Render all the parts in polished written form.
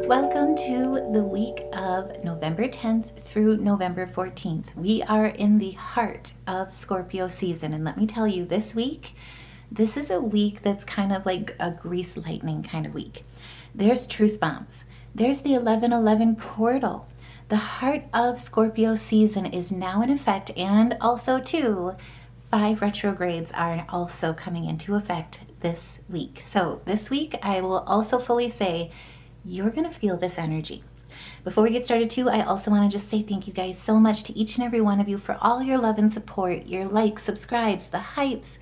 Welcome to the week of November 10th through November 14th. We are in the heart of Scorpio season, and let me tell you, this is a week that's kind of like a grease lightning kind of week. There's truth bombs. There's the 1111 portal. The heart of Scorpio season is now in effect, and also too, 5 retrogrades are also coming into effect this week. So this week, I will also fully say, you're going to feel this energy. Before we get started too, I also want to just say thank you guys so much to each and every one of you for all your love and support, your likes, subscribes, the hypes,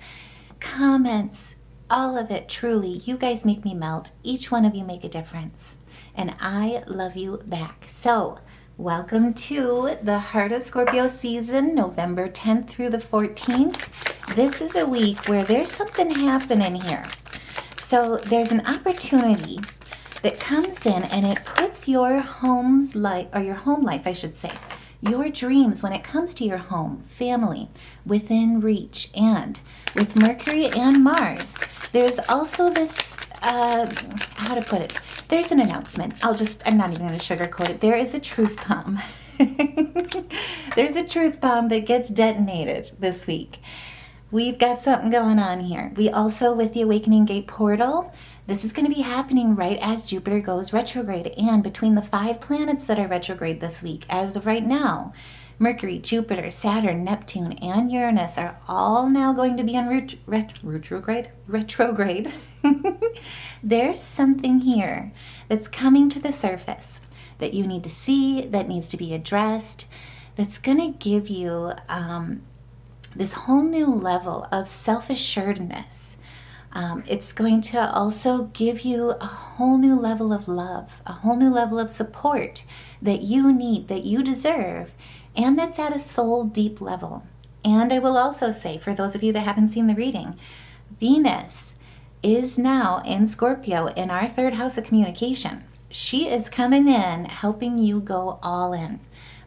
comments, all of it. Truly, you guys make me melt. Each one of you make a difference. And I love you back. So welcome to the heart of Scorpio season, November 10th through the 14th. This is a week where there's something happening here. So there's an opportunity that comes in and it puts your home's life, or your home life, I should say, your dreams when it comes to your home, family, within reach. And with Mercury and Mars, there's also this, how to put it, there's an announcement. I'm not even going to sugarcoat it. There is a truth bomb. There's a truth bomb that gets detonated this week. We've got something going on here. We also, with the Awakening Gate portal, this is going to be happening right as Jupiter goes retrograde. And between the 5 planets that are retrograde this week, as of right now, Mercury, Jupiter, Saturn, Neptune, and Uranus are all now going to be on retrograde. There's something here that's coming to the surface that you need to see, that needs to be addressed, that's going to give you this whole new level of self-assuredness. It's going to also give you a whole new level of love, a whole new level of support that you need, that you deserve, and that's at a soul deep level. And I will also say, for those of you that haven't seen the reading, Venus is now in Scorpio in our 3rd house of communication. She is coming in, helping you go all in.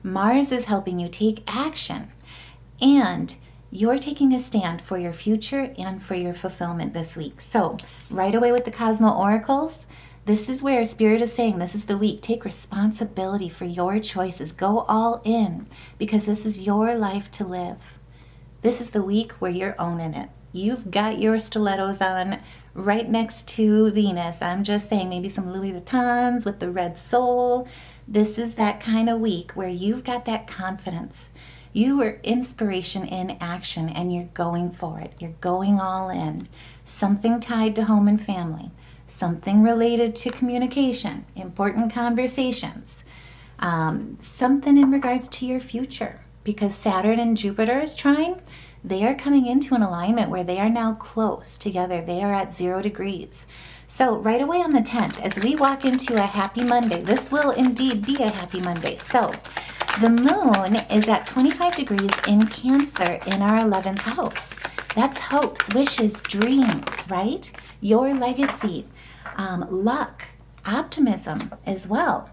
Mars is helping you take action. And you're taking a stand for your future and for your fulfillment this week. So right away with the Cosmo Oracles, this is where Spirit is saying this is the week. Take responsibility for your choices. Go all in, because this is your life to live. This is the week where you're owning it. You've got your stilettos on right next to Venus. I'm just saying, maybe some Louis Vuittons with the red sole. This is that kind of week where you've got that confidence. You are inspiration in action, and you're going for it. You're going all in. Something tied to home and family. Something related to communication, important conversations. Something in regards to your future. Because Saturn and Jupiter is trine, they are coming into an alignment where they are now close together. They are at 0 degrees. So right away on the 10th, as we walk into a happy Monday, this will indeed be a happy Monday. So the moon is at 25 degrees in Cancer in our 11th house. That's hopes, wishes, dreams, right? Your legacy, luck, optimism as well.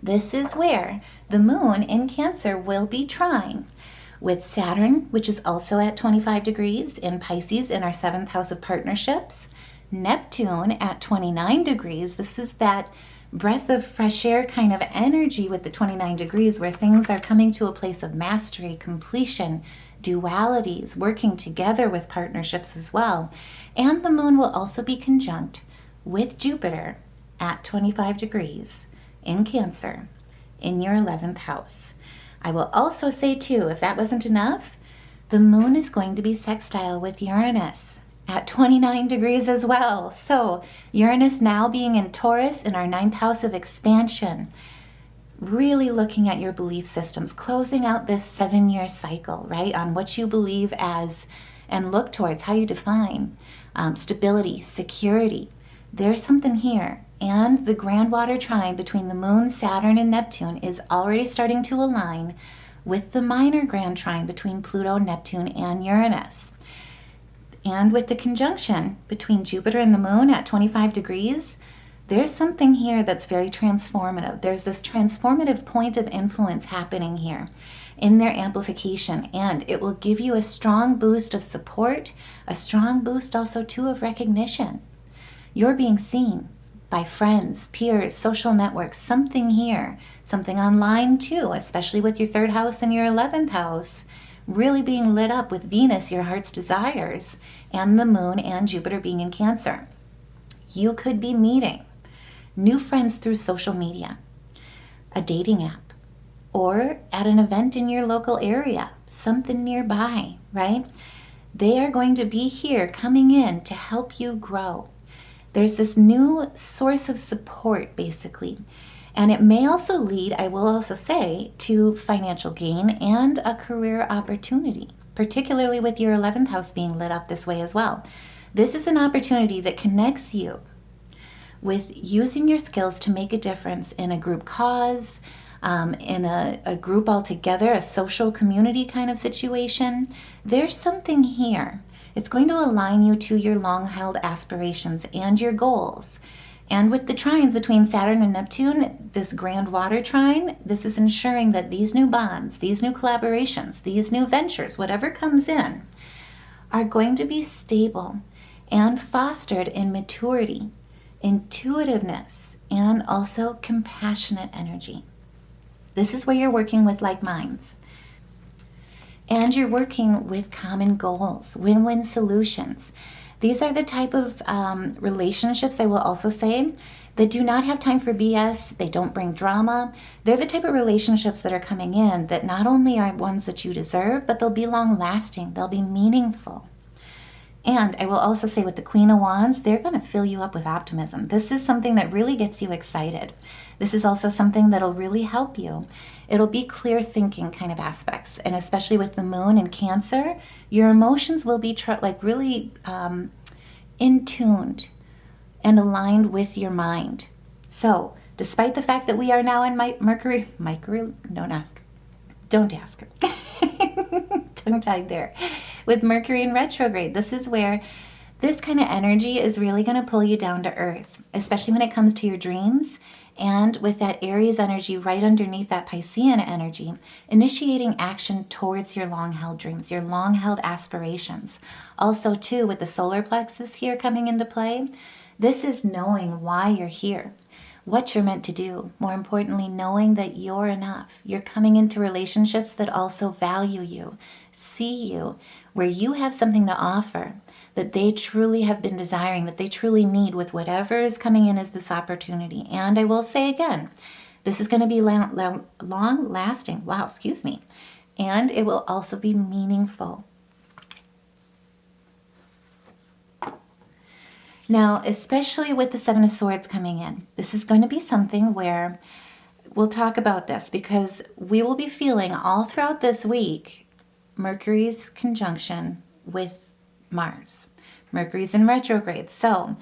This is where the moon in Cancer will be trine with Saturn, which is also at 25 degrees in Pisces in our 7th house of partnerships. Neptune at 29 degrees. This is that breath of fresh air kind of energy with the 29 degrees where things are coming to a place of mastery, completion, dualities, working together with partnerships as well. And the moon will also be conjunct with Jupiter at 25 degrees in Cancer in your 11th house. I will also say too, if that wasn't enough, the moon is going to be sextile with Uranus at 29 degrees as well. So Uranus now being in Taurus in our 9th house of expansion, really looking at your belief systems, closing out this 7-year cycle, right, on what you believe as and look towards, how you define stability, security. There's something here. And the grand water trine between the moon, Saturn, and Neptune is already starting to align with the minor grand trine between Pluto, Neptune, and Uranus. And with the conjunction between Jupiter and the moon at 25 degrees, there's something here that's very transformative. There's this transformative point of influence happening here in their amplification, and it will give you a strong boost of support, a strong boost also too of recognition. You're being seen. by friends, peers, social networks, something here, something online too, especially with your 3rd house and your 11th house, really being lit up with Venus, your heart's desires, and the moon and Jupiter being in Cancer. You could be meeting new friends through social media, a dating app, or at an event in your local area, something nearby, right? They are going to be here coming in to help you grow. There's this new source of support, basically. And it may also lead, I will also say, to financial gain and a career opportunity, particularly with your 11th house being lit up this way as well. This is an opportunity that connects you with using your skills to make a difference in a group cause, in a group altogether, a social community kind of situation. There's something here. It's going to align you to your long-held aspirations and your goals. And with the trines between Saturn and Neptune, this grand water trine, this is ensuring that these new bonds, these new collaborations, these new ventures, whatever comes in, are going to be stable and fostered in maturity, intuitiveness, and also compassionate energy. This is where you're working with like minds. And you're working with common goals, win-win solutions. These are the type of relationships, I will also say, that do not have time for BS. They don't bring drama. They're the type of relationships that are coming in that not only are ones that you deserve, but they'll be long-lasting. They'll be meaningful. And I will also say with the Queen of Wands, they're going to fill you up with optimism. This is something that really gets you excited. This is also something that'll really help you. It'll be clear thinking kind of aspects. And especially with the moon in Cancer, your emotions will be really in tuned and aligned with your mind. So despite the fact that we are now in Mercury, don't ask. Tongue-tied there. With Mercury in retrograde, this is where this kind of energy is really going to pull you down to earth, especially when it comes to your dreams. And with that Aries energy right underneath that Piscean energy, initiating action towards your long-held dreams, your long-held aspirations. Also, too, with the solar plexus here coming into play, this is knowing why you're here, what you're meant to do. More importantly, knowing that you're enough. You're coming into relationships that also value you, see you, where you have something to offer that they truly have been desiring, that they truly need with whatever is coming in as this opportunity. And I will say again, this is going to be long-lasting. Wow, excuse me. And it will also be meaningful. Now, especially with the Seven of Swords coming in, this is going to be something where we'll talk about this because we will be feeling all throughout this week Mercury's conjunction with Mars. Mercury's in retrograde. So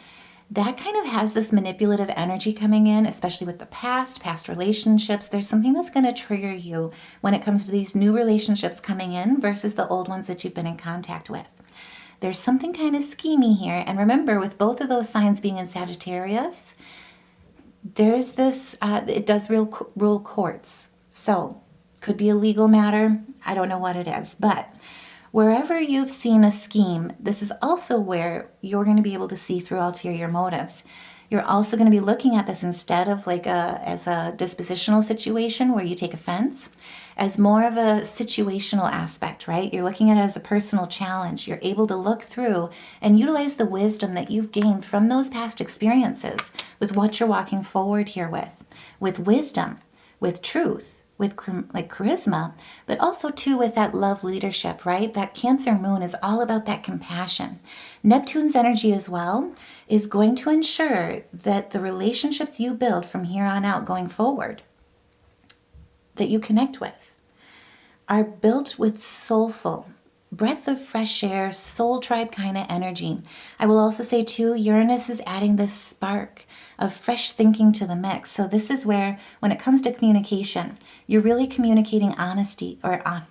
that kind of has this manipulative energy coming in, especially with the past relationships. There's something that's going to trigger you when it comes to these new relationships coming in versus the old ones that you've been in contact with. There's something kind of schemy here. And remember, with both of those signs being in Sagittarius, there's this, it does rule courts. So could be a legal matter. I don't know what it is. But wherever you've seen a scheme, this is also where you're going to be able to see through ulterior motives. You're also going to be looking at this instead of as a dispositional situation where you take offense, as more of a situational aspect, right? You're looking at it as a personal challenge. You're able to look through and utilize the wisdom that you've gained from those past experiences with what you're walking forward here with wisdom, with truth, with charisma, but also too with that love leadership, right? That Cancer moon is all about that compassion. Neptune's energy as well is going to ensure that the relationships you build from here on out going forward, that you connect with, are built with soulful, breath of fresh air, soul tribe kind of energy. I will also say too, Uranus is adding this spark of fresh thinking to the mix. So this is where, when it comes to communication, you're really communicating honesty. Wow,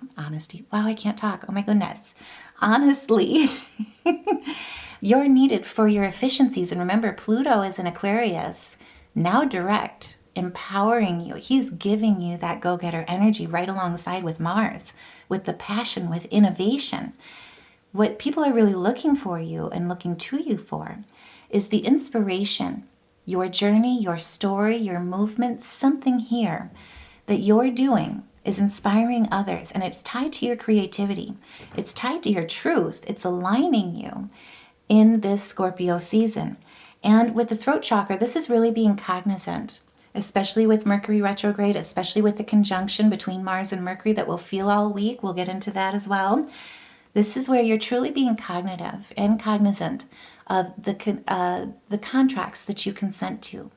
I can't talk. Oh my goodness. Honestly, you're needed for your efficiencies. And remember, Pluto is in Aquarius, now direct, empowering you. He's giving you that go-getter energy right alongside with Mars, with the passion, with innovation. What people are really looking for you and looking to you for is the inspiration your journey, your story, your movement, something here that you're doing is inspiring others, and it's tied to your creativity. It's tied to your truth. It's aligning you in this Scorpio season. And with the throat chakra, this is really being cognizant, especially with Mercury retrograde, especially with the conjunction between Mars and Mercury that we'll feel all week. We'll get into that as well. This is where you're truly being cognitive and cognizant of the contracts that you consent to,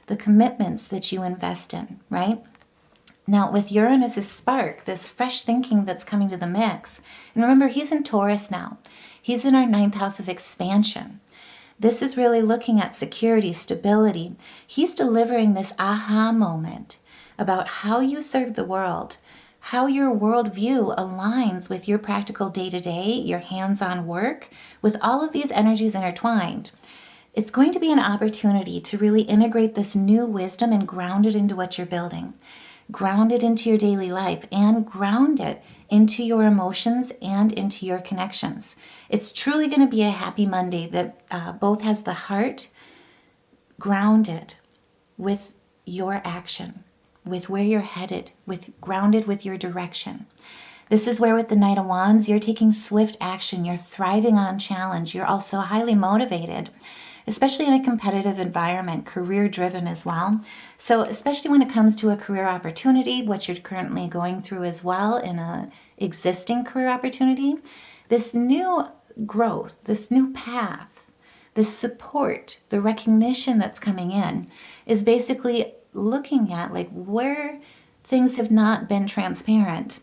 the commitments that you invest in, right? Now, with Uranus's spark, this fresh thinking that's coming to the mix, and remember, he's in Taurus now. He's in our 9th house of expansion. This is really looking at security, stability. He's delivering this aha moment about how you serve the world, how your worldview aligns with your practical day-to-day, your hands-on work, with all of these energies intertwined. It's going to be an opportunity to really integrate this new wisdom and ground it into what you're building. Ground it into your daily life and ground it into your emotions and into your connections. It's truly going to be a happy Monday that both has the heart grounded with your action, with where you're headed, grounded with your direction. This is where with the Knight of Wands, you're taking swift action. You're thriving on challenge. You're also highly motivated, especially in a competitive environment, career-driven as well. So especially when it comes to a career opportunity, what you're currently going through as well in a existing career opportunity, this new growth, this new path, this support, the recognition that's coming in is basically looking at like where things have not been transparent.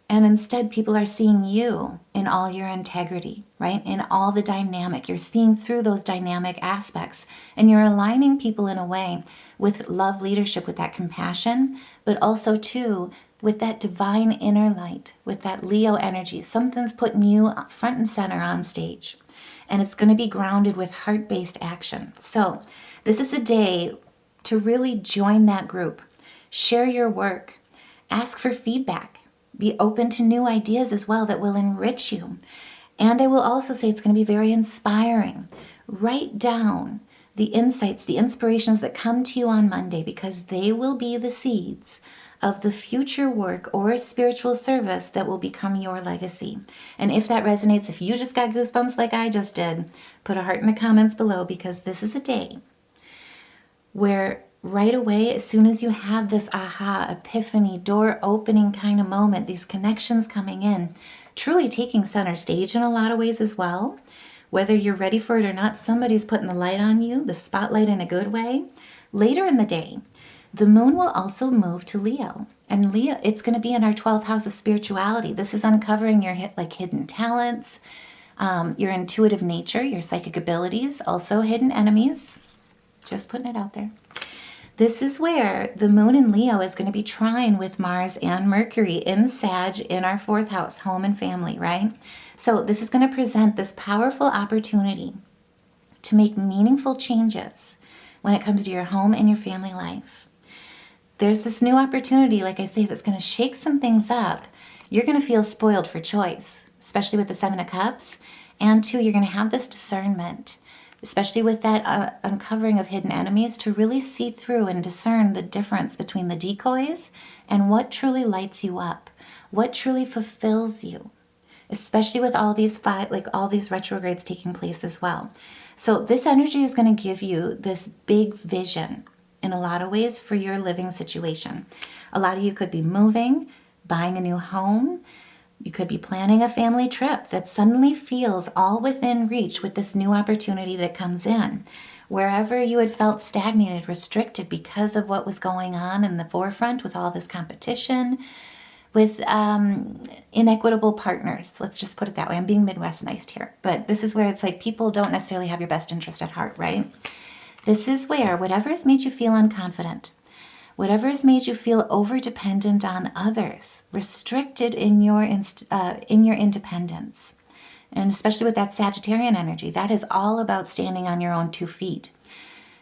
And instead, people are seeing you in all your integrity, right? In all the dynamic. You're seeing through those dynamic aspects. And you're aligning people in a way with love, leadership, with that compassion, but also, too, with that divine inner light, with that Leo energy. Something's putting you front and center on stage. And it's going to be grounded with heart-based action. So this is a day to really join that group. Share your work. Ask for feedback. Be open to new ideas as well that will enrich you. And I will also say it's going to be very inspiring. Write down the insights, the inspirations that come to you on Monday, because they will be the seeds of the future work or spiritual service that will become your legacy. And if that resonates, if you just got goosebumps like I just did, put a heart in the comments below, because this is a day where right away, as soon as you have this aha, epiphany, door opening kind of moment, these connections coming in, truly taking center stage in a lot of ways as well. Whether you're ready for it or not, somebody's putting the light on you, the spotlight in a good way. Later in the day, the moon will also move to Leo. And Leo, it's going to be in our 12th house of spirituality. This is uncovering your hidden talents, your intuitive nature, your psychic abilities, also hidden enemies. Just putting it out there. This is where the moon in Leo is going to be trine with Mars and Mercury in Sag in our 4th house, home and family, right? So this is going to present this powerful opportunity to make meaningful changes when it comes to your home and your family life. There's this new opportunity, like I say, that's going to shake some things up. You're going to feel spoiled for choice, especially with the 7 of Cups. And 2, you're going to have this discernment, especially with that uncovering of hidden enemies, to really see through and discern the difference between the decoys and what truly lights you up, what truly fulfills you, especially with all these all these retrogrades taking place as well. So this energy is going to give you this big vision in a lot of ways for your living situation. A lot of you could be moving, buying a new home. You could be planning a family trip that suddenly feels all within reach with this new opportunity that comes in. Wherever you had felt stagnated, restricted because of what was going on in the forefront with all this competition, with inequitable partners. Let's just put it that way. I'm being Midwesternized here. But this is where it's like people don't necessarily have your best interest at heart, right? This is where whatever has made you feel unconfident, whatever has made you feel over-dependent on others, restricted in your independence, and especially with that Sagittarian energy, that is all about standing on your own 2 feet,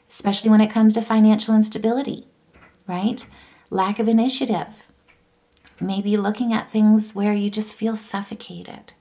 especially when it comes to financial instability, right? Lack of initiative, maybe looking at things where you just feel suffocated.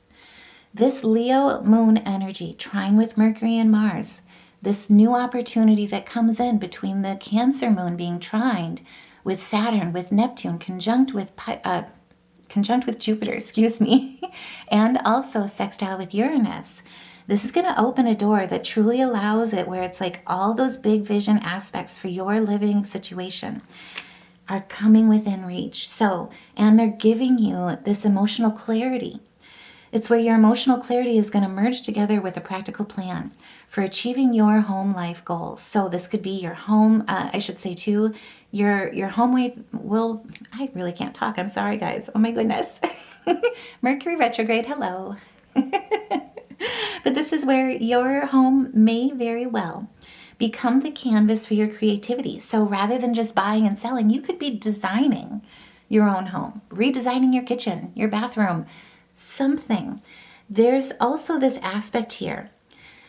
This Leo moon energy, trine with Mercury and Mars, this new opportunity that comes in between the Cancer moon being trined with Saturn, with Neptune, conjunct with Jupiter, excuse me, and also sextile with Uranus. This is going to open a door that truly allows it, where it's like all those big vision aspects for your living situation are coming within reach. So, and they're giving you this emotional clarity. It's where your emotional clarity is going to merge together with a practical plan for achieving your home life goals. So this could be your home, I should say too, your home life will, I really can't talk. I'm sorry, guys. Oh my goodness. Mercury retrograde, hello. But this is where your home may very well become the canvas for your creativity. So rather than just buying and selling, you could be designing your own home, redesigning your kitchen, your bathroom, something. There's also this aspect here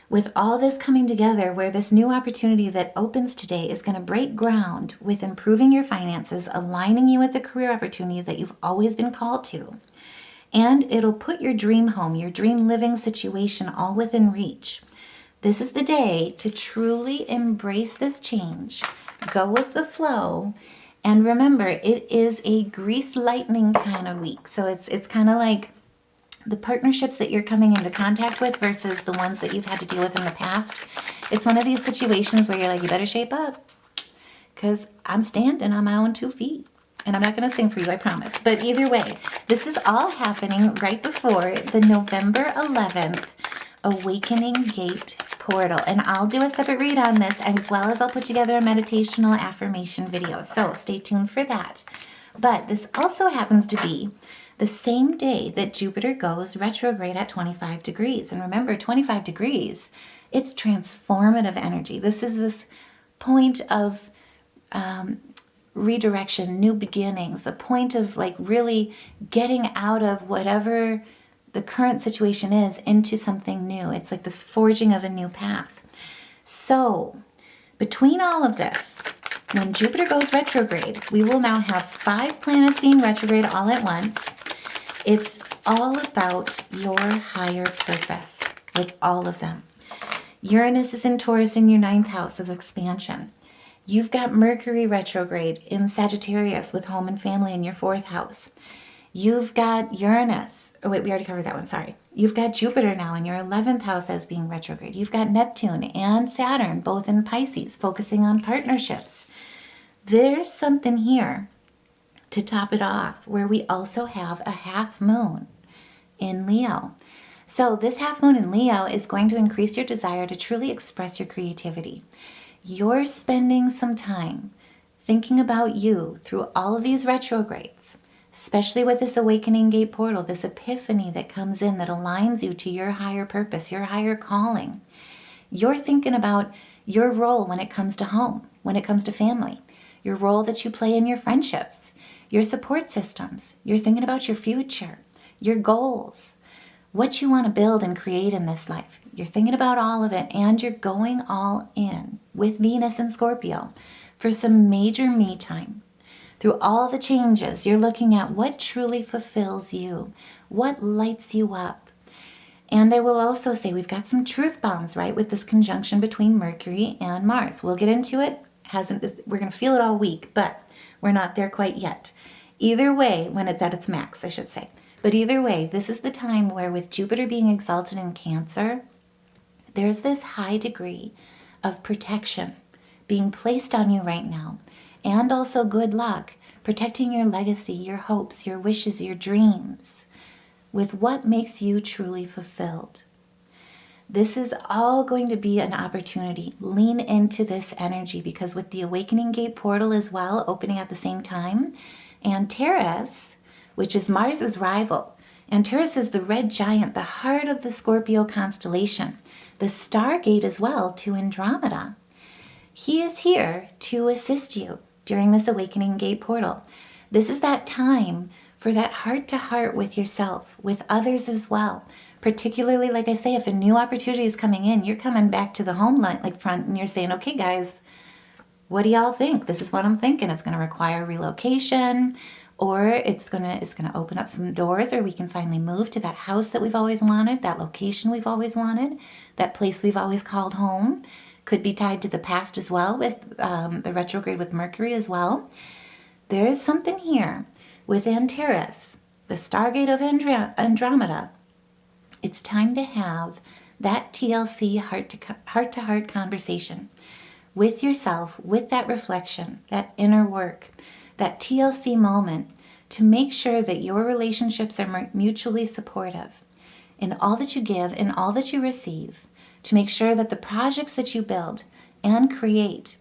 with all this coming together, where this new opportunity that opens today is going to break ground with improving your finances, aligning you with the career opportunity that you've always been called to. And it'll put your dream home, your dream living situation all within reach. This is the day to truly embrace this change, go with the flow, and remember, it is a grease lightning kind of week. So it's kind of like the partnerships that you're coming into contact with versus the ones that you've had to deal with in the past. It's one of these situations where you're like, you better shape up, because I'm standing on my own 2 feet. And I'm not going to sing for you, I promise. But either way, this is all happening right before the November 11th Awakening Gate portal. And I'll do a separate read on this, as well as I'll put together a meditational affirmation video. So stay tuned for that. But this also happens to be the same day that Jupiter goes retrograde at 25 degrees. And remember, 25 degrees, it's transformative energy. This is this point of redirection, new beginnings, the point of like really getting out of whatever the current situation is into something new. It's like this forging of a new path. So between all of this, when Jupiter goes retrograde, we will now have 5 planets being retrograde all at once. It's all about your higher purpose, like all of them. Uranus is in Taurus in your 9th house of expansion. You've got Mercury retrograde in Sagittarius with home and family in your 4th house. You've got Uranus. Oh, wait, we already covered that one. Sorry. You've got Jupiter now in your 11th house as being retrograde. You've got Neptune and Saturn both in Pisces, focusing on partnerships. There's something here to top it off, where we also have a half moon in Leo. So this half moon in Leo is going to increase your desire to truly express your creativity. You're spending some time thinking about you through all of these retrogrades, especially with this awakening gate portal, this epiphany that comes in that aligns you to your higher purpose, your higher calling. You're thinking about your role when it comes to home, when it comes to family, your role that you play in your friendships, your support systems. You're thinking about your future, your goals, what you want to build and create in this life. You're thinking about all of it, and you're going all in with Venus and Scorpio for some major me time. Through all the changes, you're looking at what truly fulfills you, what lights you up. And I will also say we've got some truth bombs, right, with this conjunction between Mercury and Mars. We'll get into it. We're going to feel it all week, but we're not there quite yet. Either way, when it's at its max, I should say. But either way, this is the time where, with Jupiter being exalted in Cancer, there's this high degree of protection being placed on you right now, and also good luck, protecting your legacy, your hopes, your wishes, your dreams, with what makes you truly fulfilled. This is all going to be an opportunity. Lean into this energy, because with the Awakening Gate portal as well opening at the same time, and Taurus, which is Mars's rival, and Taurus is the red giant, the heart of the Scorpio constellation, the stargate as well to Andromeda. He is here to assist you during this Awakening Gate portal. This is that time for that heart-to-heart with yourself, with others as well. Particularly, like I say, if a new opportunity is coming in, you're coming back to the home line, like front, and you're saying, okay, guys, what do y'all think? This is what I'm thinking. It's going to require relocation, or it's going to open up some doors, or we can finally move to that house that we've always wanted, that location we've always wanted, that place we've always called home. Could be tied to the past as well with the retrograde with Mercury as well. There is something here with Antares, the Stargate of Andromeda. It's time to have that TLC heart-to-heart conversation with yourself, with that reflection, that inner work, that TLC moment to make sure that your relationships are mutually supportive in all that you give and all that you receive, to make sure that the projects that you build and create,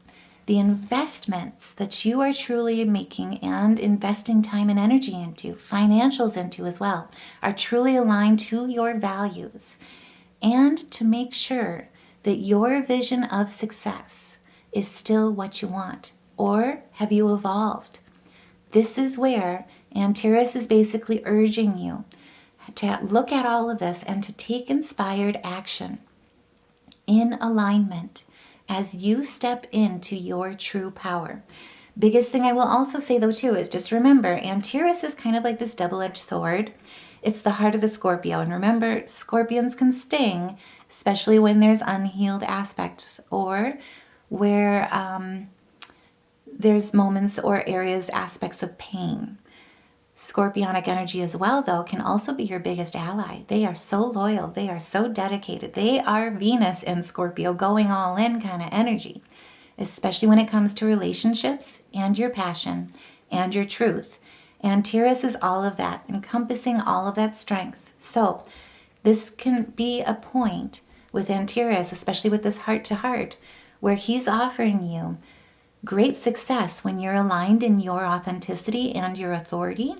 the investments that you are truly making and investing time and energy into, financials into as well, are truly aligned to your values, and to make sure that your vision of success is still what you want, or have you evolved? This is where Antares is basically urging you to look at all of this and to take inspired action in alignment as you step into your true power. Biggest thing I will also say though too is just remember, Antares is kind of like this double-edged sword. It's the heart of the Scorpio. And remember, scorpions can sting, especially when there's unhealed aspects or where there's moments or areas, aspects of pain. Scorpionic energy as well, though, can also be your biggest ally. They are so loyal. They are so dedicated. They are Venus in Scorpio, going all in kind of energy, especially when it comes to relationships and your passion and your truth. Antares is all of that, encompassing all of that strength. So this can be a point with Antares, especially with this heart-to-heart, where he's offering you great success when you're aligned in your authenticity and your authority.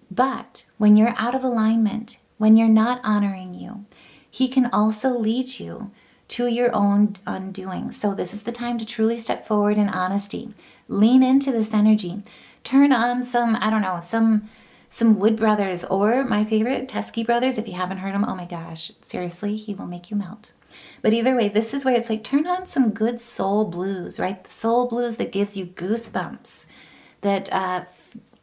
But when you're out of alignment, when you're not honoring you, he can also lead you to your own undoing. So this is the time to truly step forward in honesty. Lean into this energy. Turn on some, I don't know, some Wood Brothers, or my favorite, Teskey Brothers. If you haven't heard him, oh my gosh, seriously, he will make you melt. But either way, this is where it's like, turn on some good soul blues, right? The soul blues that gives you goosebumps. That,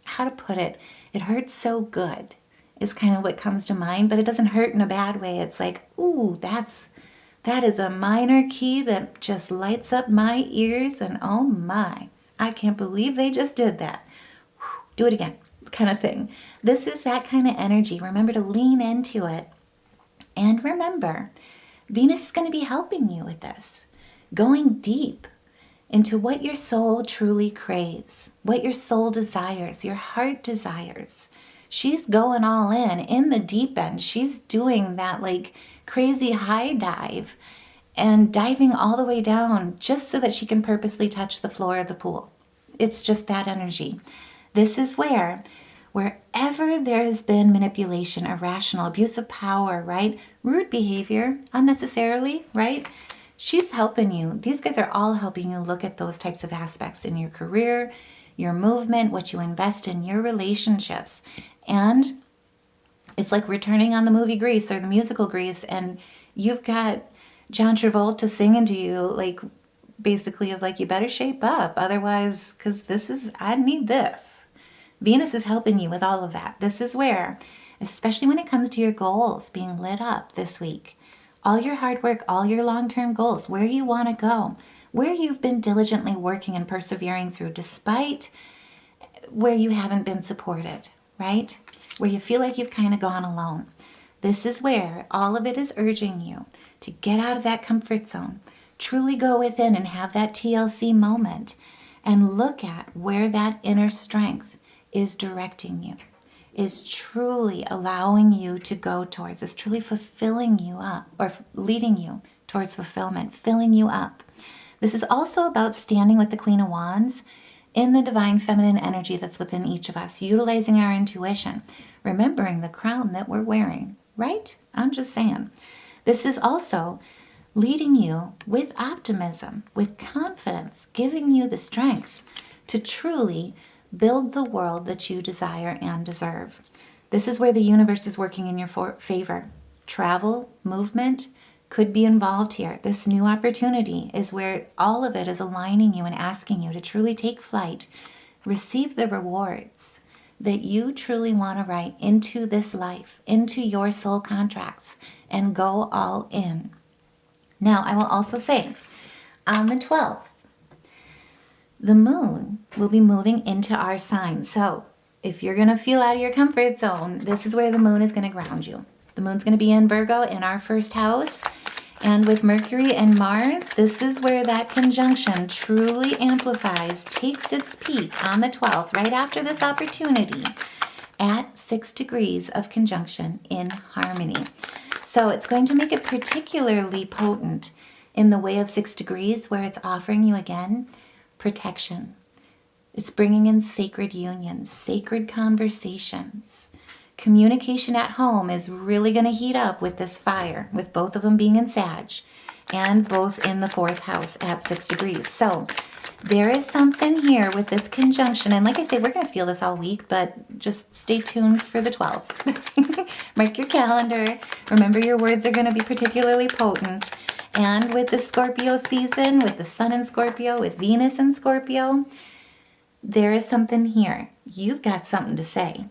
how to put it, it hurts so good is kind of what comes to mind, but it doesn't hurt in a bad way. It's like, ooh, that is a minor key that just lights up my ears, and oh my, I can't believe they just did that. Do it again, kind of thing. This is that kind of energy. Remember to lean into it. And remember, Venus is going to be helping you with this, going deep into what your soul truly craves, what your soul desires, your heart desires. She's going all in the deep end. She's doing that like crazy high dive and diving all the way down just so that she can purposely touch the floor of the pool. It's just that energy. This is wherever there has been manipulation, irrational, abuse of power, right? Rude behavior, unnecessarily, right? She's helping you. These guys are all helping you look at those types of aspects in your career, your movement, what you invest in, your relationships. And it's like returning on the movie Grease or the musical Grease, and you've got John Travolta singing to you, like, basically of like, you better shape up. Otherwise, because I need this. Venus is helping you with all of that. This is where, especially when it comes to your goals being lit up this week, all your hard work, all your long-term goals, where you want to go, where you've been diligently working and persevering through despite where you haven't been supported, right? Where you feel like you've kind of gone alone. This is where all of it is urging you to get out of that comfort zone, truly go within and have that TLC moment and look at where that inner strength is directing you, is truly allowing you to go towards, is truly fulfilling you up, or leading you towards fulfillment, filling you up. This is also about standing with the Queen of Wands in the divine feminine energy that's within each of us, utilizing our intuition, remembering the crown that we're wearing, right? I'm just saying. This is also leading you with optimism, with confidence, giving you the strength to truly build the world that you desire and deserve. This is where the universe is working in your favor. Travel, movement could be involved here. This new opportunity is where all of it is aligning you and asking you to truly take flight, receive the rewards that you truly want to write into this life, into your soul contracts, and go all in. Now, I will also say, On the 12th, the moon will be moving into our sign. So if you're going to feel out of your comfort zone, this is where the moon is going to ground you. The moon's going to be in Virgo in our first house. And with Mercury and Mars, this is where that conjunction truly amplifies, takes its peak on the 12th, right after this opportunity, at 6 degrees of conjunction in harmony. So it's going to make it particularly potent in the way of 6 degrees, where it's offering you again protection. It's bringing in sacred unions, sacred conversations. Communication at home is really going to heat up with this fire, with both of them being in Sag and both in the 4th house at 6 degrees. So there is something here with this conjunction. And like I say, we're going to feel this all week, but just stay tuned for the 12th. Mark your calendar. Remember, your words are going to be particularly potent. And with the Scorpio season, with the Sun in Scorpio, with Venus in Scorpio, there is something here. You've got something to say.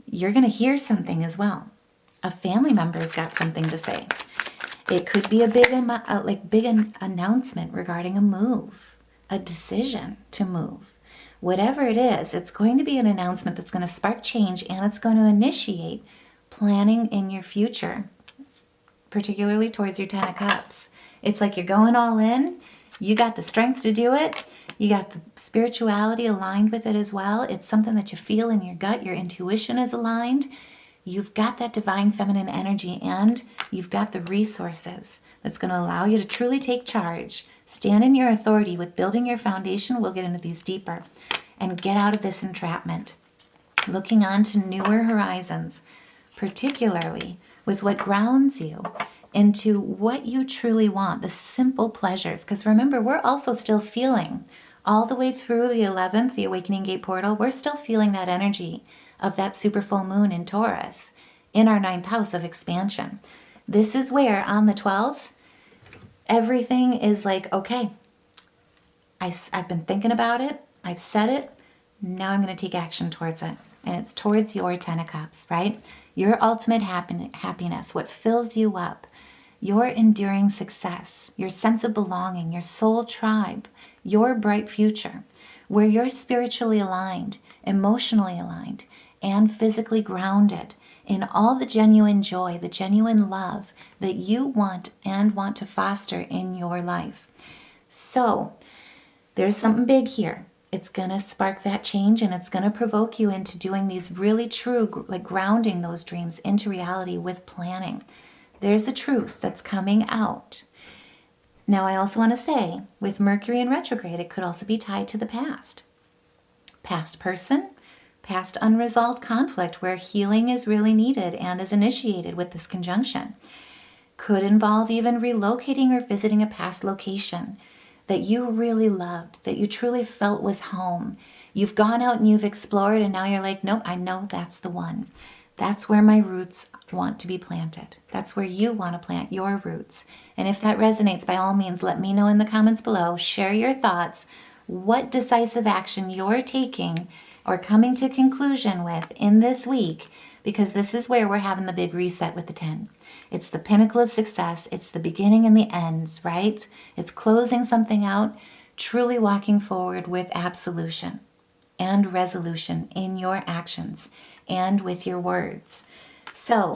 You're going to hear something as well. A family member's got something to say. It could be a big announcement regarding a move, a decision to move. Whatever it is, it's going to be an announcement that's going to spark change, and it's going to initiate planning in your future, particularly towards your 10 of Cups. It's like you're going all in. You got the strength to do it. You got the spirituality aligned with it as well. It's something that you feel in your gut. Your intuition is aligned. You've got that divine feminine energy, and you've got the resources that's going to allow you to truly take charge. Stand in your authority with building your foundation. We'll get into these deeper. And get out of this entrapment. Looking on to newer horizons, particularly with what grounds you into what you truly want, the simple pleasures. Because remember, we're also still feeling all the way through the 11th, the Awakening Gate portal, we're still feeling that energy of that super full moon in Taurus in our 9th house of expansion. This is where on the 12th, everything is like, okay, I've been thinking about it. I've said it. Now I'm going to take action towards it. And it's towards your 10 of Cups, right? Your ultimate happiness, what fills you up, your enduring success, your sense of belonging, your soul tribe, your bright future, where you're spiritually aligned, emotionally aligned, and physically grounded in all the genuine joy, the genuine love that you want and want to foster in your life. So there's something big here. It's going to spark that change, and it's going to provoke you into doing these really true, like grounding those dreams into reality with planning. There's a truth that's coming out. Now, I also want to say, with Mercury in retrograde, it could also be tied to the past. Past person, past unresolved conflict where healing is really needed and is initiated with this conjunction. Could involve even relocating or visiting a past location that you really loved, that you truly felt was home. You've gone out and you've explored, and now you're like, nope, I know that's the one. That's where my roots want to be planted. That's where you want to plant your roots. And if that resonates, by all means, let me know in the comments below. Share your thoughts, what decisive action you're taking or coming to conclusion with in this week, because this is where we're having the big reset with the 10. It's the pinnacle of success. It's the beginning and the ends, right? It's closing something out, truly walking forward with absolution and resolution in your actions and with your words. So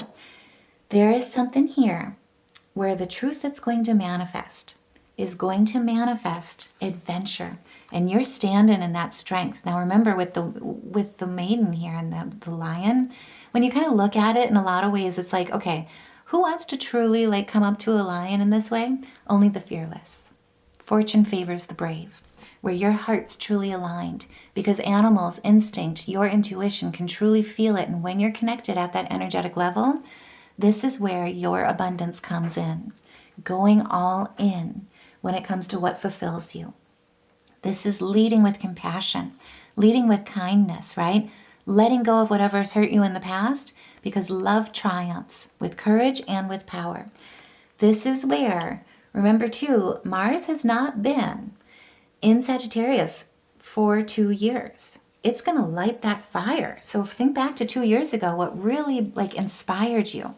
there is something here where the truth that's going to manifest is going to manifest adventure, and you're standing in that strength. Now remember, with the maiden here and the lion, when you kind of look at it in a lot of ways, it's like, okay, who wants to truly like come up to a lion in this way? Only the fearless. Fortune favors the brave, where your heart's truly aligned, because animals' instinct, your intuition can truly feel it. And when you're connected at that energetic level, this is where your abundance comes in, going all in when it comes to what fulfills you. This is leading with compassion, leading with kindness, right? Letting go of whatever has hurt you in the past, because love triumphs with courage and with power. This is where, remember too, Mars has not been in Sagittarius for 2 years. It's going to light that fire. So think back to 2 years ago, what really like inspired you,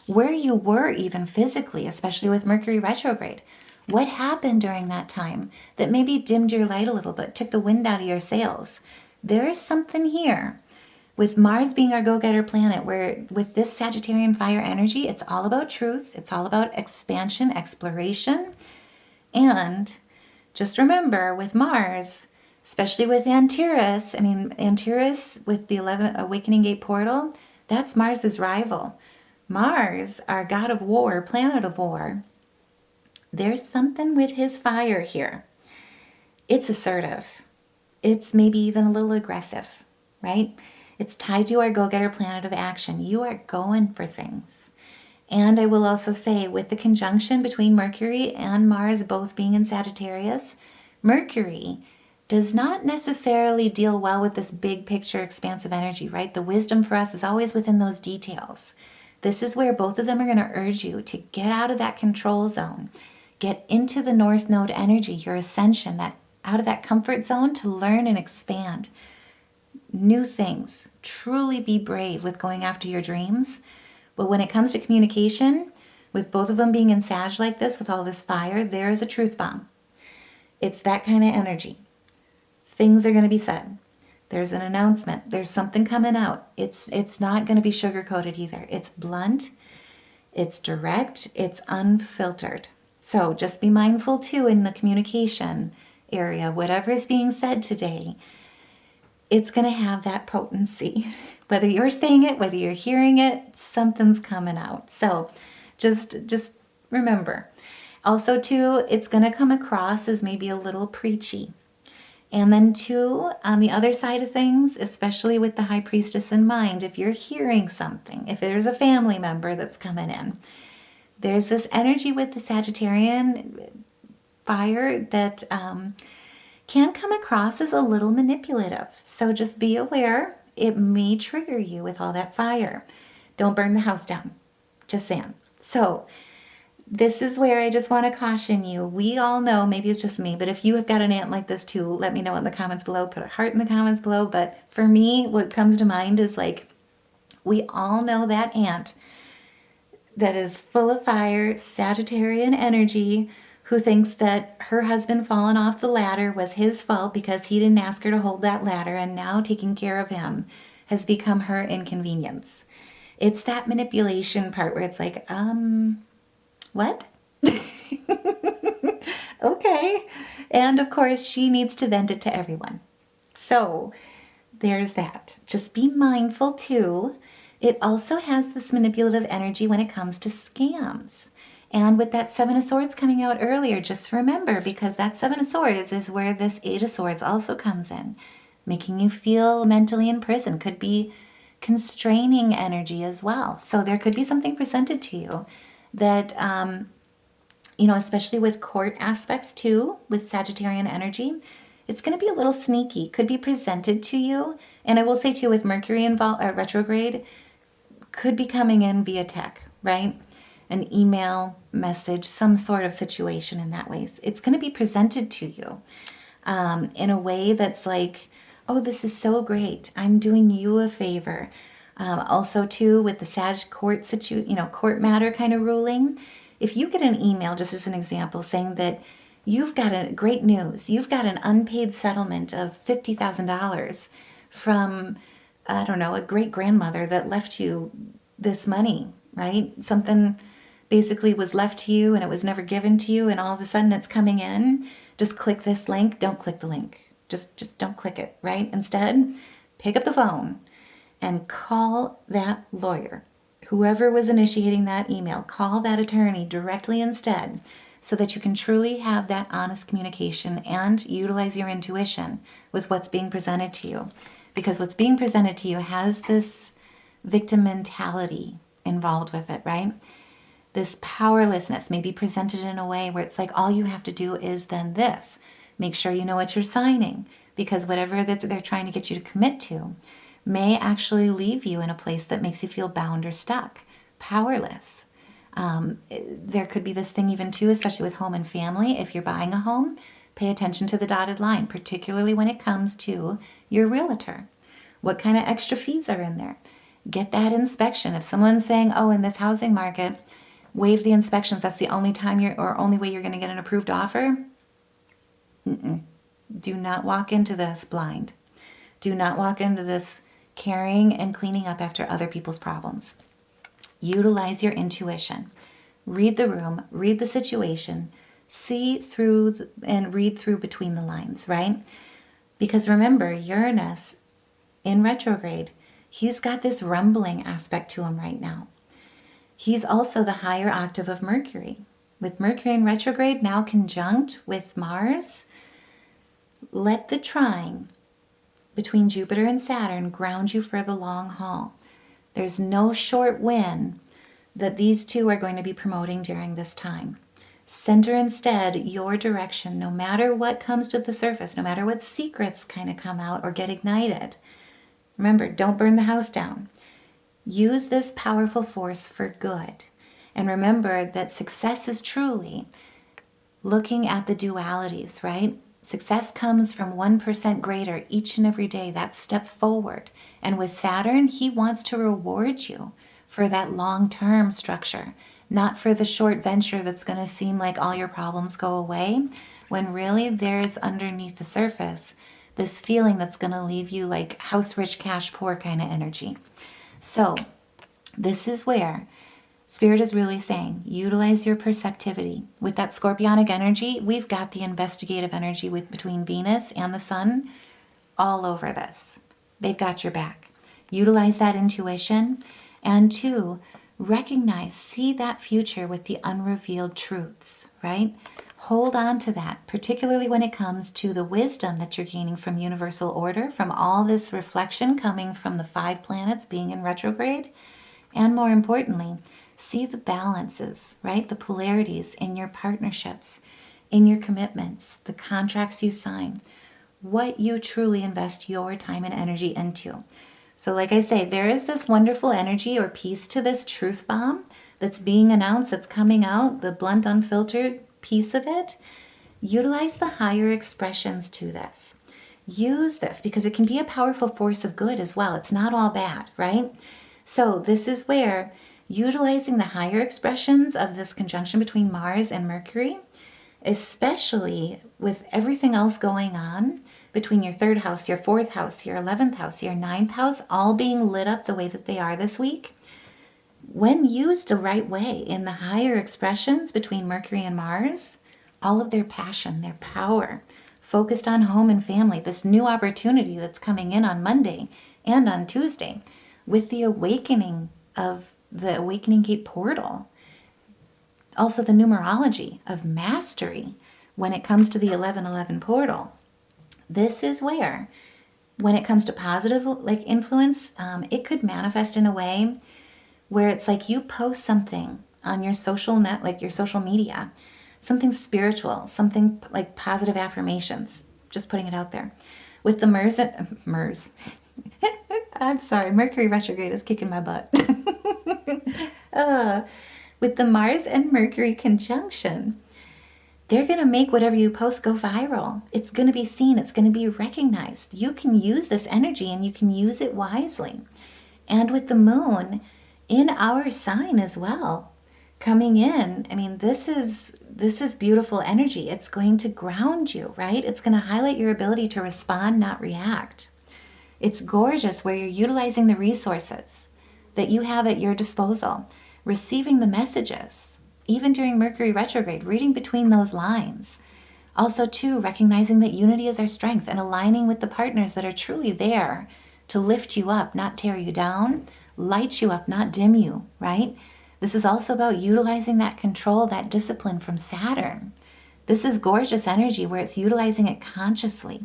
where you were even physically, especially with Mercury retrograde. What happened during that time that maybe dimmed your light a little bit, took the wind out of your sails? There's something here. With Mars being our go-getter planet, where with this Sagittarian fire energy, it's all about truth. It's all about expansion, exploration. And just remember with Mars, especially with Antares, Antares with the 11th Awakening Gate portal, that's Mars's rival. Mars, our god of war, planet of war, there's something with his fire here. It's assertive. It's maybe even a little aggressive, right? It's tied to our go-getter planet of action. You are going for things. And I will also say, with the conjunction between Mercury and Mars both being in Sagittarius, Mercury does not necessarily deal well with this big picture expansive energy, right? The wisdom for us is always within those details. This is where both of them are going to urge you to get out of that control zone, get into the North Node energy, your ascension, that out of that comfort zone to learn and expand new things. Truly be brave with going after your dreams. But when it comes to communication, with both of them being in Sag like this, with all this fire, there is a truth bomb. It's that kind of energy. Things are going to be said. There's an announcement. There's something coming out. It's not going to be sugar-coated either. It's blunt. It's direct. It's unfiltered. So just be mindful too in the communication area. Whatever is being said today, it's going to have that potency. Whether you're saying it, whether you're hearing it, something's coming out. So just remember. Also too, it's going to come across as maybe a little preachy. And then too, on the other side of things, especially with the High Priestess in mind, if you're hearing something, if there's a family member that's coming in, there's this energy with the Sagittarian fire that can come across as a little manipulative. So just be aware, it may trigger you with all that fire. Don't burn the house down. Just saying. So this is where I just want to caution you. We all know, maybe it's just me, but if you have got an aunt like this too, let me know in the comments below. Put a heart in the comments below. But for me, what comes to mind is like, we all know that aunt that is full of fire, Sagittarian energy, who thinks that her husband falling off the ladder was his fault because he didn't ask her to hold that ladder, and now taking care of him has become her inconvenience. It's that manipulation part where it's like, what? Okay. And of course, she needs to vent it to everyone. So there's that. Just be mindful too. It also has this manipulative energy when it comes to scams. And with that Seven of Swords coming out earlier, just remember, because that Seven of Swords is where this Eight of Swords also comes in, making you feel mentally in prison. Could be constraining energy as well. So there could be something presented to you that, especially with court aspects too, with Sagittarian energy, it's going to be a little sneaky. Could be presented to you. And I will say too, with Mercury involved, retrograde, could be coming in via tech, right? An email, message, some sort of situation in that way. It's going to be presented to you in a way that's like, oh, this is so great. I'm doing you a favor. Also, too, with the Sag court court matter kind of ruling, if you get an email, just as an example, saying that you've got a great news, you've got an unpaid settlement of $50,000 from, I don't know, a great grandmother that left you this money, right? Something basically was left to you and it was never given to you, and all of a sudden it's coming in. Just click this link. Don't click the link. Just don't click it, right? Instead, pick up the phone and call that lawyer. Whoever was initiating that email, call that attorney directly instead, so that you can truly have that honest communication and utilize your intuition with what's being presented to you. Because what's being presented to you has this victim mentality involved with it, right? This powerlessness may be presented in a way where it's like, all you have to do is then this. Make sure you know what you're signing, because whatever that they're trying to get you to commit to may actually leave you in a place that makes you feel bound or stuck, powerless. There could be this thing even too, especially with home and family. If you're buying a home, pay attention to the dotted line, particularly when it comes to your realtor. What kind of extra fees are in there? Get that inspection. If someone's saying, oh, in this housing market, Waive the inspections. That's the only time only way you're going to get an approved offer. Do not walk into this blind. Do not walk into this carrying and cleaning up after other people's problems. Utilize your intuition. Read the room, read the situation, see through and read through between the lines, right? Because remember, Uranus in retrograde, he's got this rumbling aspect to him right now. He's also the higher octave of Mercury. With Mercury in retrograde now conjunct with Mars, let the trine between Jupiter and Saturn ground you for the long haul. There's no short win that these two are going to be promoting during this time. Center instead your direction, no matter what comes to the surface, no matter what secrets kind of come out or get ignited. Remember, don't burn the house down. Use this powerful force for good. And remember that success is truly looking at the dualities, right? Success comes from 1% greater each and every day, that step forward. And with Saturn, he wants to reward you for that long-term structure, not for the short venture that's going to seem like all your problems go away, when really there's underneath the surface this feeling that's going to leave you like house rich, cash poor kind of energy. So this is where Spirit is really saying, utilize your perceptivity. With that scorpionic energy, we've got the investigative energy between Venus and the Sun all over this. They've got your back. Utilize that intuition. And two, recognize, see that future with the unrevealed truths, right? Hold on to that, particularly when it comes to the wisdom that you're gaining from universal order, from all this reflection coming from the 5 planets being in retrograde. And more importantly, see the balances, right? The polarities in your partnerships, in your commitments, the contracts you sign, what you truly invest your time and energy into. So like I say, there is this wonderful energy or piece to this truth bomb that's being announced, that's coming out, the blunt, unfiltered piece of it. Utilize the higher expressions to this. Use this because it can be a powerful force of good as well. It's not all bad, right? So this is where utilizing the higher expressions of this conjunction between Mars and Mercury, especially with everything else going on between your 3rd house, your 4th house, your 11th house, your 9th house, all being lit up the way that they are this week, when used the right way in the higher expressions between Mercury and Mars, all of their passion, their power, focused on home and family, this new opportunity that's coming in on Monday and on Tuesday with the awakening of the Awakening Gate portal. Also the numerology of mastery when it comes to the 1111 portal. This is where, when it comes to positive influence, it could manifest in a way where it's like you post something on your social net, like your social media, something spiritual, something like positive affirmations, just putting it out there. With the MERS. I'm sorry, Mercury retrograde is kicking my butt. With the Mars and Mercury conjunction, they're going to make whatever you post go viral. It's going to be seen. It's going to be recognized. You can use this energy and you can use it wisely. And with the moon in our sign as well, coming in, I mean, this is beautiful energy. It's going to ground you, right? It's going to highlight your ability to respond, not react. It's gorgeous where you're utilizing the resources that you have at your disposal, receiving the messages, even during Mercury retrograde, reading between those lines. Also, too, recognizing that unity is our strength and aligning with the partners that are truly there to lift you up, not tear you down, light you up, not dim you, right? This is also about utilizing that control, that discipline from Saturn. This is gorgeous energy where it's utilizing it consciously,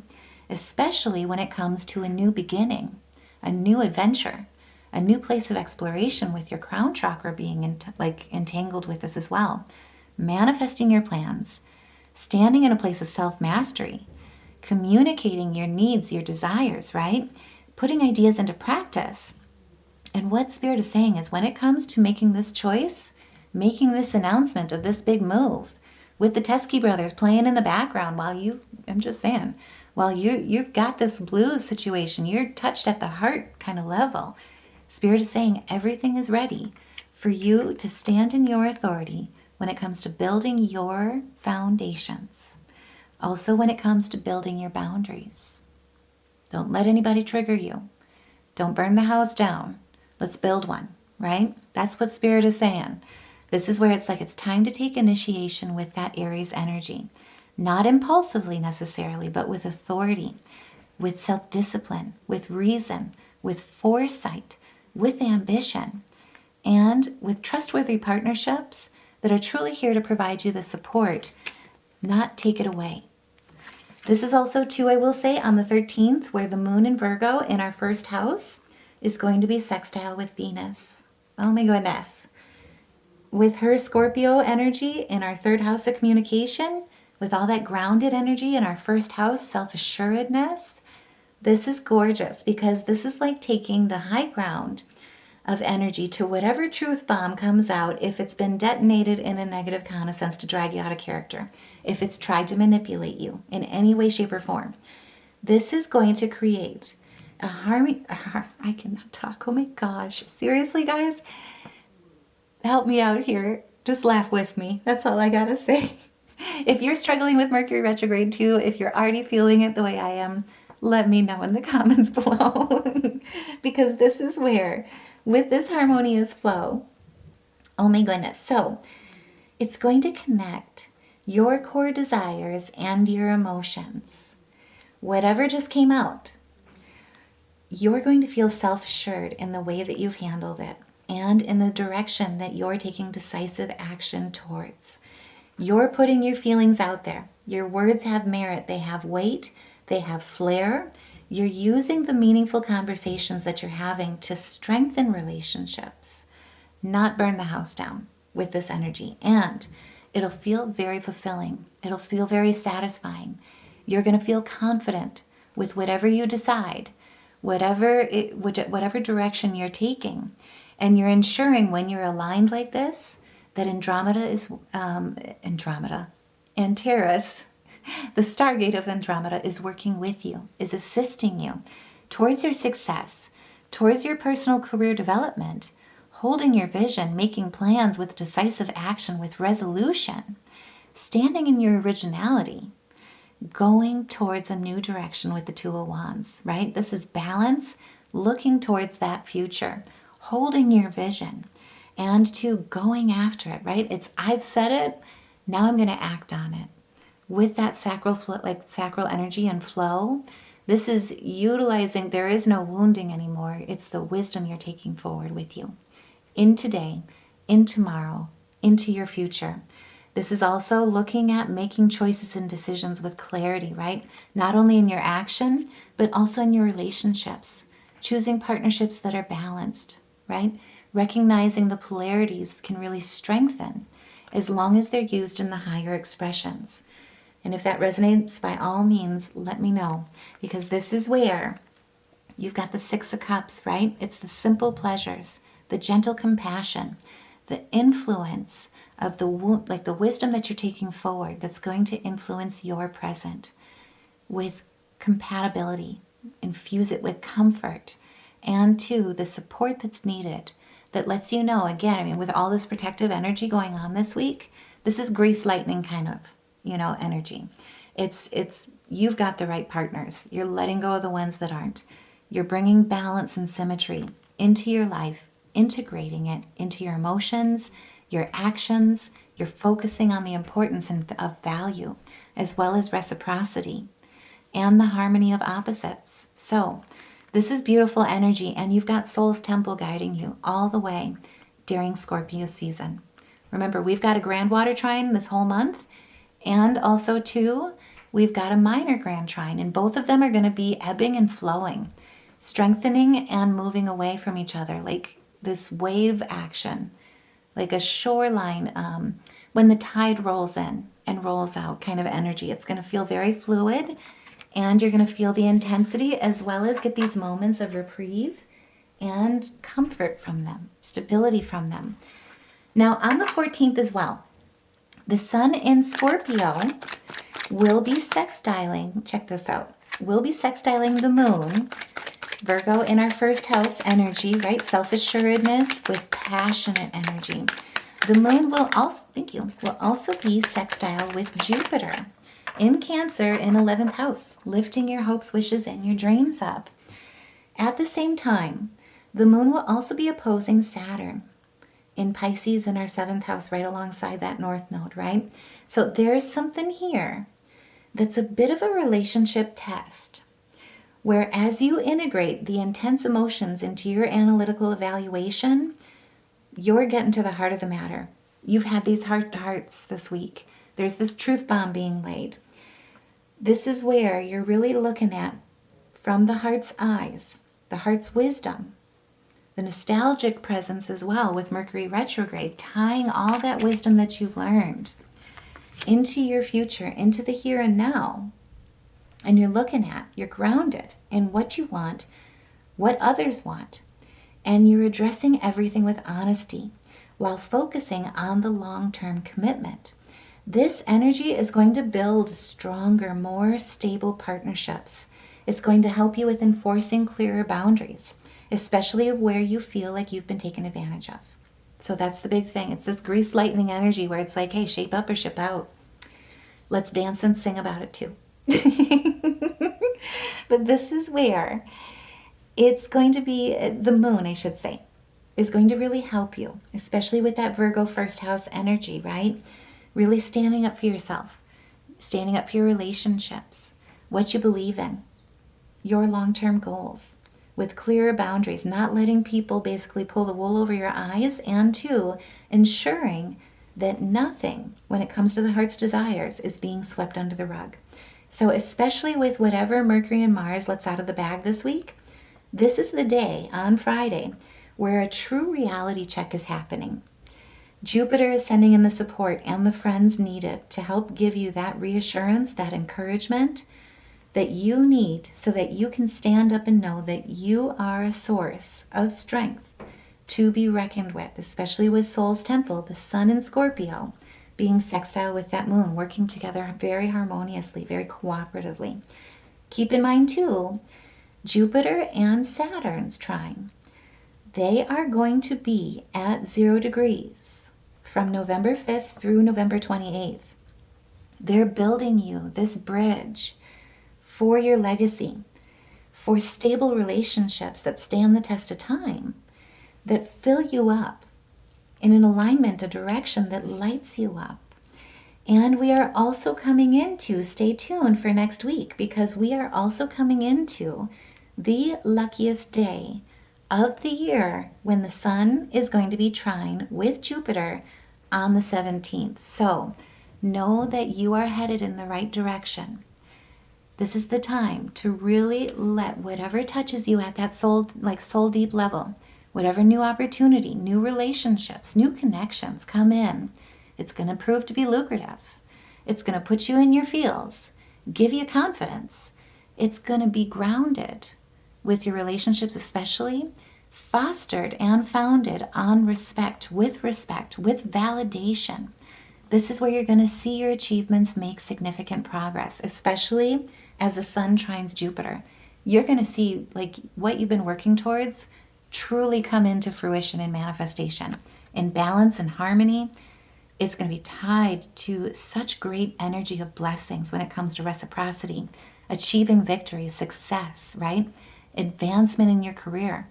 especially when it comes to a new beginning, a new adventure, a new place of exploration with your crown chakra being entangled with this as well. Manifesting your plans, standing in a place of self-mastery, communicating your needs, your desires, right? Putting ideas into practice. And what Spirit is saying is when it comes to making this choice, making this announcement of this big move, with the Teskey brothers playing in the background while you've got this blues situation, you're touched at the heart kind of level. Spirit is saying everything is ready for you to stand in your authority when it comes to building your foundations. Also when it comes to building your boundaries. Don't let anybody trigger you. Don't burn the house down. Let's build one, right? That's what Spirit is saying. This is where it's like it's time to take initiation with that Aries energy. Not impulsively necessarily, but with authority, with self-discipline, with reason, with foresight, with ambition, and with trustworthy partnerships that are truly here to provide you the support, not take it away. This is also too, I will say, on the 13th, where the moon in Virgo in our first house is going to be sextile with Venus. Oh my goodness. With her Scorpio energy in our third house of communication, with all that grounded energy in our first house, self-assuredness, this is gorgeous because this is like taking the high ground of energy to whatever truth bomb comes out if it's been detonated in a negative kind of sense to drag you out of character, if it's tried to manipulate you in any way, shape, or form. This is going to create a harmony. I cannot talk. Oh my gosh. Seriously, guys? Help me out here. Just laugh with me. That's all I gotta say. If you're struggling with Mercury retrograde too, if you're already feeling it the way I am, let me know in the comments below. Because this is where, with this harmonious flow, oh my goodness. So it's going to connect your core desires and your emotions. Whatever just came out, you're going to feel self-assured in the way that you've handled it and in the direction that you're taking decisive action towards. You're putting your feelings out there. Your words have merit. They have weight. They have flair. You're using the meaningful conversations that you're having to strengthen relationships, not burn the house down with this energy. And it'll feel very fulfilling. It'll feel very satisfying. You're going to feel confident with whatever you decide, whatever direction you're taking. And you're ensuring when you're aligned like this, that Antares, the Stargate of Andromeda, is working with you, is assisting you towards your success, towards your personal career development, holding your vision, making plans with decisive action, with resolution, standing in your originality, going towards a new direction with the Two of Wands, right? This is balance, looking towards that future, holding your vision, and to going after it, right? It's, I've said it, now I'm going to act on it. With that sacral energy and flow, this is utilizing, there is no wounding anymore. It's the wisdom you're taking forward with you in today, in tomorrow, into your future. This is also looking at making choices and decisions with clarity, right? Not only in your action, but also in your relationships. Choosing partnerships that are balanced, right? Recognizing the polarities can really strengthen as long as they're used in the higher expressions. And if that resonates, by all means, let me know. Because this is where you've got the Six of Cups, right? It's the simple pleasures, the gentle compassion, the influence of the wisdom that you're taking forward that's going to influence your present with compatibility, infuse it with comfort, and two, the support that's needed that lets you know, again, I mean, with all this protective energy going on this week, this is grease lightning kind of, energy. It's you've got the right partners. You're letting go of the ones that aren't. You're bringing balance and symmetry into your life, integrating it into your emotions, your actions. You're focusing on the importance of value, as well as reciprocity and the harmony of opposites. So this is beautiful energy, and you've got Soul's Temple guiding you all the way during Scorpio season. Remember, we've got a grand water trine this whole month, and also, too, we've got a minor grand trine, and both of them are going to be ebbing and flowing, strengthening and moving away from each other, like this wave action, like a shoreline when the tide rolls in and rolls out kind of energy. It's going to feel very fluid, and you're going to feel the intensity as well as get these moments of reprieve and comfort from them, stability from them. Now, on the 14th as well, the sun in Scorpio will be sextiling, check this out, will be sextiling the moon Virgo in our first house energy, right? Self-assuredness with passionate energy. The moon will also, will also be sextile with Jupiter in Cancer in 11th house, lifting your hopes, wishes, and your dreams up. At the same time, the moon will also be opposing Saturn in Pisces in our 7th house, right alongside that north node, right? So there's something here that's a bit of a relationship test, where as you integrate the intense emotions into your analytical evaluation, you're getting to the heart of the matter. You've had these heart-to-hearts this week. There's this truth bomb being laid. This is where you're really looking at, from the heart's eyes, the heart's wisdom, the nostalgic presence as well with Mercury retrograde, tying all that wisdom that you've learned into your future, into the here and now. And you're grounded in what you want, what others want, and you're addressing everything with honesty while focusing on the long-term commitment. This energy is going to build stronger, more stable partnerships. It's going to help you with enforcing clearer boundaries, especially of where you feel like you've been taken advantage of. So that's the big thing. It's this grease lightning energy where it's like, hey, shape up or ship out. Let's dance and sing about it too. But this is where it's going to be, the moon, I should say, is going to really help you, especially with that Virgo first house energy, right? Really standing up for yourself, standing up for your relationships, what you believe in, your long-term goals, with clearer boundaries, not letting people basically pull the wool over your eyes, and two, ensuring that nothing, when it comes to the heart's desires, is being swept under the rug. So especially with whatever Mercury and Mars lets out of the bag this week, this is the day on Friday where a true reality check is happening. Jupiter is sending in the support and the friends needed to help give you that reassurance, that encouragement that you need so that you can stand up and know that you are a source of strength to be reckoned with, especially with Soul's Temple, the Sun in Scorpio, being sextile with that moon, working together very harmoniously, very cooperatively. Keep in mind too, Jupiter and Saturn's trine, they are going to be at 0 degrees from November 5th through November 28th. They're building you this bridge for your legacy, for stable relationships that stand the test of time, that fill you up in an alignment, a direction that lights you up. And we are also coming into, stay tuned for next week, because we are also coming into the luckiest day of the year when the Sun is going to be trine with Jupiter on the 17th. So know that you are headed in the right direction. This is the time to really let whatever touches you at that soul deep level, whatever new opportunity, new relationships, new connections come in, it's going to prove to be lucrative. It's going to put you in your feels, give you confidence. It's going to be grounded with your relationships, especially fostered and founded on respect, with validation. This is where you're going to see your achievements make significant progress, especially as the Sun trines Jupiter. You're going to see like what you've been working towards truly come into fruition and manifestation in balance and harmony. It's going to be tied to such great energy of blessings when it comes to reciprocity, achieving victory, success, right? Advancement in your career.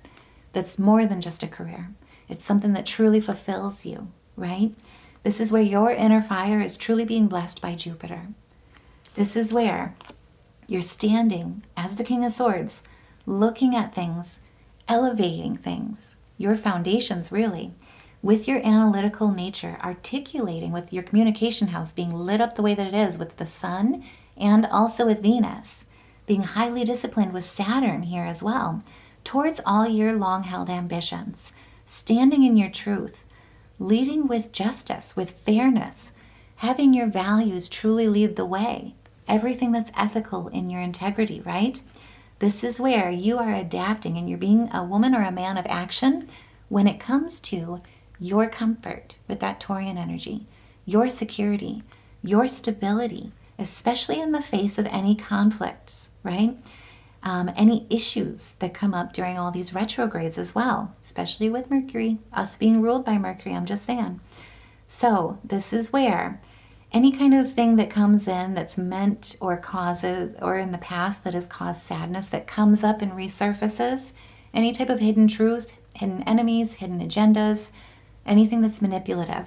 That's more than just a career. It's something that truly fulfills you, right? This is where your inner fire is truly being blessed by Jupiter. This is where you're standing as the King of Swords, looking at things, elevating things, your foundations really, with your analytical nature, articulating with your communication house being lit up the way that it is with the Sun and also with Venus, being highly disciplined with Saturn here as well, towards all your long-held ambitions, standing in your truth, leading with justice, with fairness, having your values truly lead the way, everything that's ethical in your integrity, right? This is where you are adapting and you're being a woman or a man of action when it comes to your comfort with that Taurian energy, your security, your stability, especially in the face of any conflicts, right? any issues that come up during all these retrogrades as well, especially with Mercury, us being ruled by Mercury, I'm just saying. So this is where any kind of thing that comes in that's meant or causes, or in the past that has caused sadness, that comes up and resurfaces, any type of hidden truth, hidden enemies, hidden agendas, anything that's manipulative.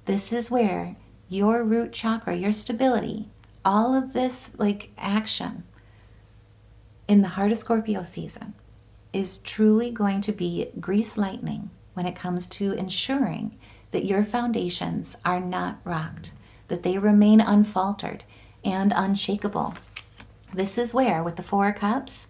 This is where your root chakra, your stability, all of this like action in the heart of Scorpio season is truly going to be grease lightning when it comes to ensuring that your foundations are not rocked, that they remain unfaltered and unshakable. This is where, with the Four of Cups,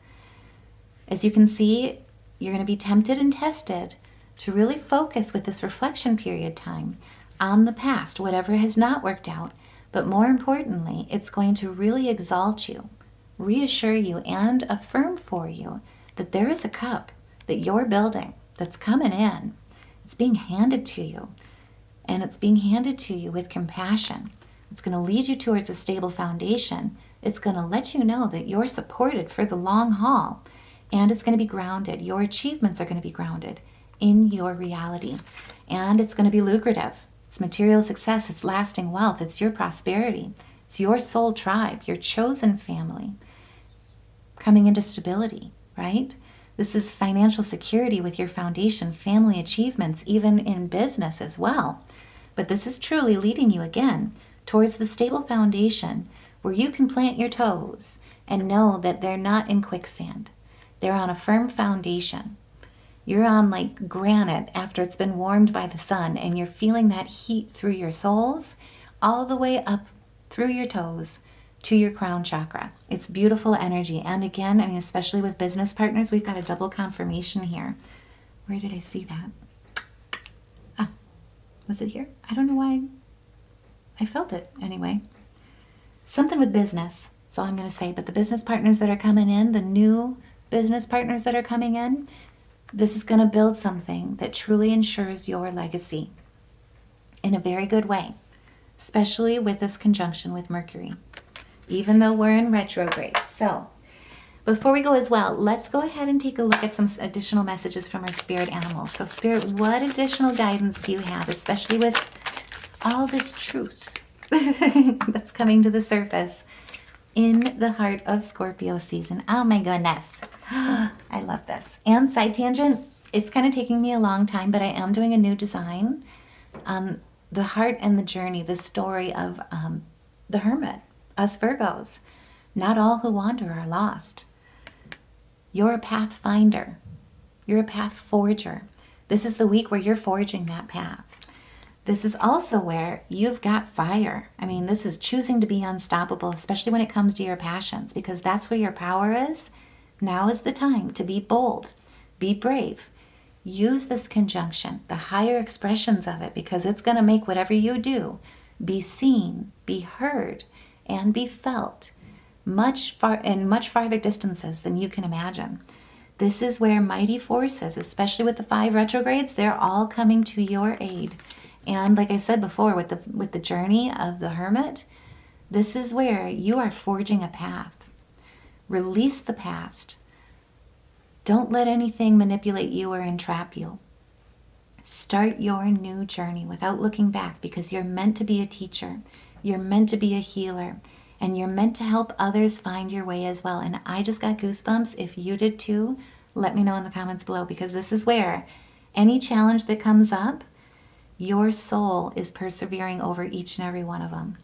as you can see, you're going to be tempted and tested to really focus with this reflection period time on the past, whatever has not worked out. But more importantly, it's going to really exalt you, reassure you, and affirm for you that there is a cup that you're building that's coming in. It's being handed to you, and it's being handed to you with compassion. It's going to lead you towards a stable foundation. It's going to let you know that you're supported for the long haul, and it's going to be grounded. Your achievements are going to be grounded in your reality, and it's going to be lucrative. It's material success. It's lasting wealth. It's your prosperity. It's your soul tribe, your chosen family coming into stability, right? This is financial security with your foundation, family achievements, even in business as well. But this is truly leading you again towards the stable foundation where you can plant your toes and know that they're not in quicksand. They're on a firm foundation. You're on like granite after it's been warmed by the sun, and you're feeling that heat through your soles all the way up through your toes to your crown chakra. It's beautiful energy. And again, I mean, especially with business partners, we've got a double confirmation here. Where did I see that? Ah, was it here? I don't know why. I felt it anyway. Something with business. That's all I'm going to say. But the business partners that are coming in, the new business partners that are coming in, this is going to build something that truly ensures your legacy in a very good way, especially with this conjunction with Mercury, even though we're in retrograde. So before we go as well, let's go ahead and take a look at some additional messages from our spirit animals. So Spirit, what additional guidance do you have, especially with all this truth that's coming to the surface in the heart of Scorpio season? Oh my goodness. I love this. And side tangent, it's kind of taking me a long time, but I am doing a new design on the heart and the journey, the story of the hermit, us Virgos. Not all who wander are lost. You're a pathfinder. You're a path forger. This is the week where you're forging that path. This is also where you've got fire. I mean, this is choosing to be unstoppable, especially when it comes to your passions, because that's where your power is. Now is the time to be bold, be brave. Use this conjunction, the higher expressions of it, because it's going to make whatever you do be seen, be heard, and be felt much farther distances than you can imagine. This is where mighty forces, especially with the 5 retrogrades, they're all coming to your aid. And like I said before, with the journey of the hermit, this is where you are forging a path. Release the past. Don't let anything manipulate you or entrap you. Start your new journey without looking back, because you're meant to be a teacher. You're meant to be a healer. And you're meant to help others find your way as well. And I just got goosebumps. If you did too, let me know in the comments below, because this is where any challenge that comes up, your soul is persevering over each and every one of them.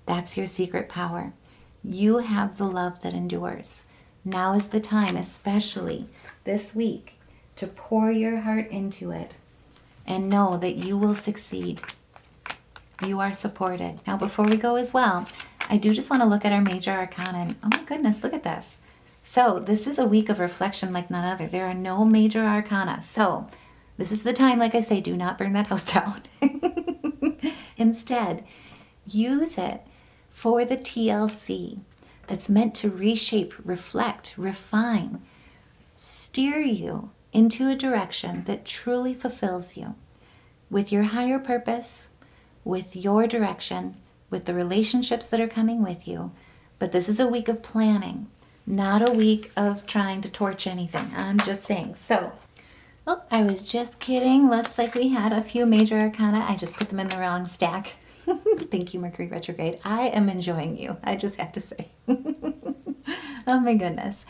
That's your secret power. You have the love that endures. Now is the time, especially this week, to pour your heart into it and know that you will succeed. You are supported. Now, before we go as well, I do just want to look at our major arcana. And oh my goodness, look at this. So this is a week of reflection like none other. There are no major arcana. So this is the time, like I say, do not burn that house down. Instead, use it for the TLC that's meant to reshape, reflect, refine, steer you into a direction that truly fulfills you with your higher purpose, with your direction, with the relationships that are coming with you. But this is a week of planning, Not a week of trying to torch anything. I'm just saying. So, oh, I was just kidding. Looks like we had a few major arcana. I just put them in the wrong stack. Thank you, Mercury retrograde. I am enjoying you. I just have to say. Oh my goodness.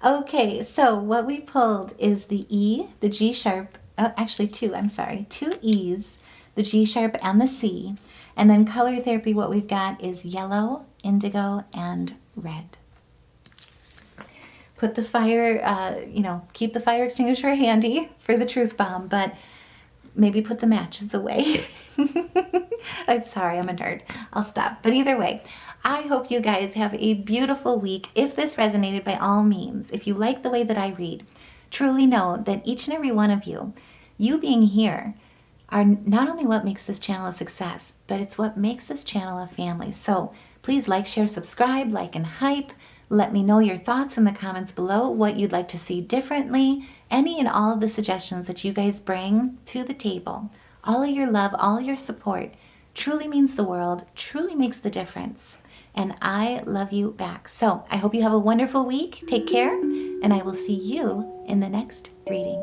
Okay, so what we pulled is the E, the G sharp, oh, actually two, I'm sorry, two E's, the G sharp and the C. And then color therapy, what we've got is yellow, indigo, and red. Put the fire, keep the fire extinguisher handy for the truth bomb, but maybe put the matches away. I'm sorry, I'm a nerd. I'll stop. But either way, I hope you guys have a beautiful week. If this resonated, by all means, if you like the way that I read, truly know that each and every one of you, you being here, are not only what makes this channel a success, but it's what makes this channel a family. So please like, share, subscribe, like, and hype. Let me know your thoughts in the comments below, what you'd like to see differently, any and all of the suggestions that you guys bring to the table. All of your love, all of your support truly means the world, truly makes the difference. And I love you back. So I hope you have a wonderful week. Take care, and I will see you in the next reading.